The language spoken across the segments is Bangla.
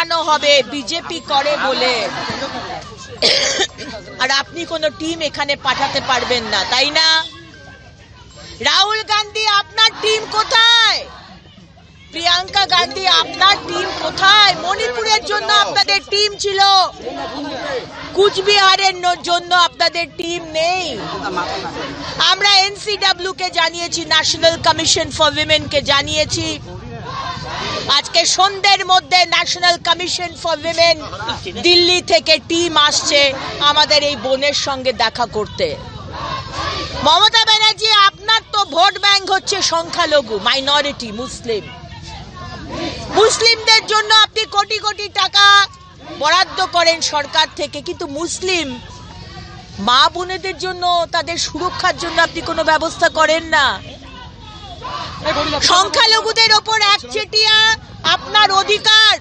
দেখানো হবে বিজেপি করে বলে, আর আপনি কোনো টিম এখানে পাঠাতে পারবেন না, তাই না? রাহুল গান্ধী আপনার টিম কোথায়? প্রিয়াঙ্কা গান্ধী আপনার টিম কোথায়? মণিপুরের জন্য আপনাদের টিম ছিল, কুচবিহারের জন্য আপনাদের টিম নেই। আমরা এনসিডব্লিউ কে জানিয়েছি, ন্যাশনাল কমিশন ফর উইমেন কে জানিয়েছি। আজকে সন্ধ্যের মধ্যে national commission for women Delhi থেকে টিম আসছে আমাদের এই বোনের সঙ্গে দেখা করতে। মমতা ব্যানার্জি, আপনার তো ভোট ব্যাংক হচ্ছে সংখ্যালঘু, মাইনরিটি, মুসলিম। মুসলিমদের জন্য আপনি কোটি কোটি টাকা বরাদ্দ করেন সরকার থেকে, কিন্তু মুসলিম মা বোনেদের জন্য, তাদের সুরক্ষার জন্য আপনি কোনো ব্যবস্থা করেন না। সংখ্যালঘুদের ওপর একচেটিয়া আপনার অধিকার,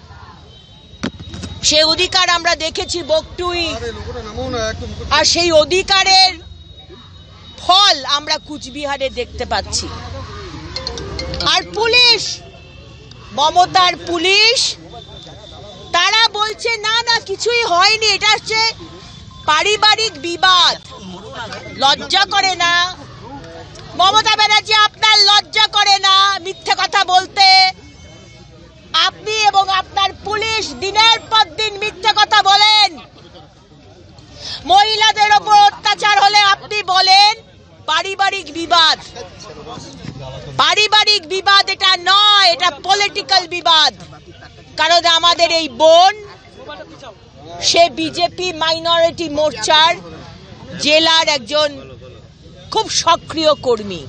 সে অধিকার আমরা দেখেছি বকটুই, আর সেই অধিকারের ফল আমরা কুচবিহারে দেখতে পাচ্ছি। আর পুলিশ, মমতার পুলিশ, তারা বলছে না না কিছুই হয়নি, এটা হচ্ছে পারিবারিক বিবাদ। লজ্জা করে না মমতা ব্যানার্জি? আপনার লজ্জা করে না মিথ্যে কথা বলতে? আপনি এবং আপনার পুলিশ দিনের পর দিন মিথ্যে কথা বলেন। মহিলাদের ওপর অত্যাচার হলে আপনি বলেন পারিবারিক বিবাদ। পারিবারিক বিবাদ এটা নয়, এটা পলিটিক্যাল বিবাদ। কারণ আমাদের এই বোন, সে বিজেপি মাইনরিটি মোর্চার জেলার একজন খুব সক্রিয় কর্মী,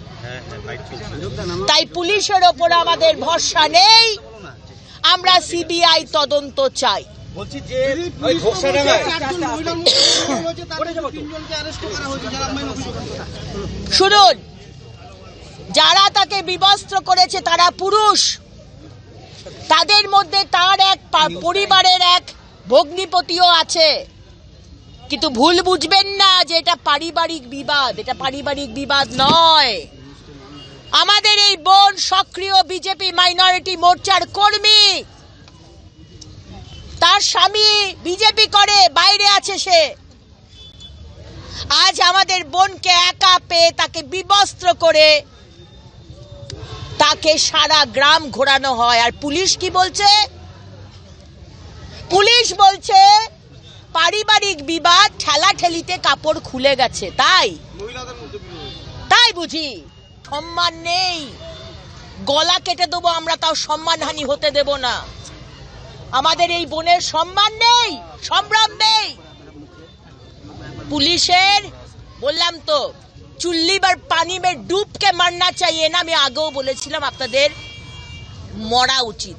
তাই পুলিশের ওপর আমাদের ভরসা নেই। আমরা সিবিআই তদন্ত চাই। শুনুন, যারা তাকে বিবস্ত্র করেছে তারা পুরুষ, তাদের মধ্যে তার এক পরিবারের এক ভগ্নিপতিও আছে। কিন্তু ভুল বুঝবেন না যে এটা পারিবারিক বিবাদ, এটা পারিবারিক বিবাদ নয়। আমাদের এই বোন সক্রিয় বিজেপি মাইনরিটি মোর্চার কর্মী, তার স্বামী বিজেপি করে, বাইরে আছে সে। আজ আমাদের বোনকে একা পেয়ে তাকে বিবস্ত্র করে তাকে সারা গ্রাম ঘোরানো হয়। আর পুলিশ কি বলছে? পুলিশ বলছে পারিবারিক বিবাদ, ঠেলাঠেলিতে কাপড় খুলে গেছে, তাই তাই বুঝি? সম্মান নেই, গলা কেটে দেবো আমরা, তাও সম্মানহানি হতে দেব না। আমাদের এই বোনের সম্মান নেই, সম্ভ্রম নেই। পুলিশের বললাম তো, চুল্লি বার পানি মে ডুব কে মারনা চাইয়ে না, আমি আগেও বলেছিলাম আপনাদের মরা উচিত।